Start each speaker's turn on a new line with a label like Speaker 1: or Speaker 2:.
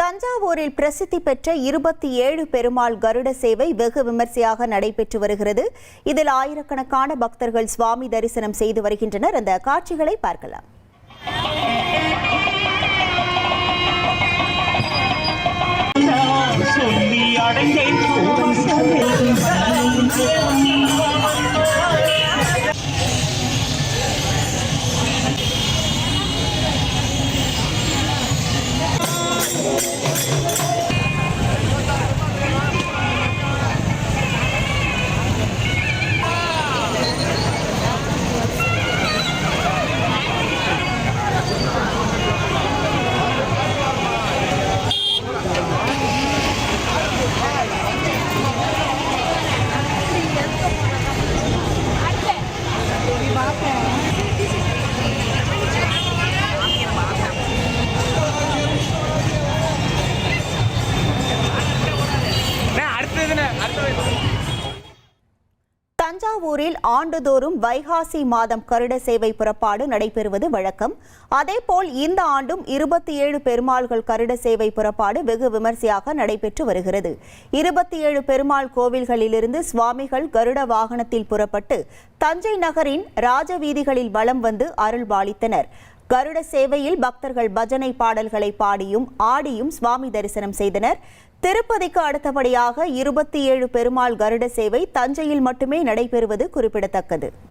Speaker 1: தஞ்சாவூரில் பிரசித்தி பெற்ற 27 பெருமாள் கருட சேவை வெகு விமர்சையாக நடைபெற்று வருகிறது. இதில் ஆயிரக்கணக்கான பக்தர்கள் சுவாமி தரிசனம் செய்து வருகின்றனர். அந்த காட்சிகளை பார்க்கலாம். தஞ்சாவூரில் ஆண்டுதோறும் வைகாசி மாதம் கருட சேவை புறப்பாடு நடைபெறுவது வழக்கம். அதேபோல் இந்த ஆண்டும் 27 பெருமாள்கள் கருட சேவை புறப்பாடு வெகு விமர்சையாக நடைபெற்று வருகிறது. 27 பெருமாள் கோவில்களிலிருந்து சுவாமிகள் கருட வாகனத்தில் புறப்பட்டு தஞ்சை நகரின் ராஜவீதிகளில் வலம் வந்து அருள்பாலித்தனர். கருட சேவையில் பக்தர்கள் பஜனை பாடல்களை பாடியும் ஆடியும் சுவாமி தரிசனம் செய்தனர். திருப்பதிக்கு அடுத்தபடியாக 27 பெருமாள் கருட சேவை தஞ்சையில் மட்டுமே நடைபெறுவது குறிப்பிடத்தக்கது.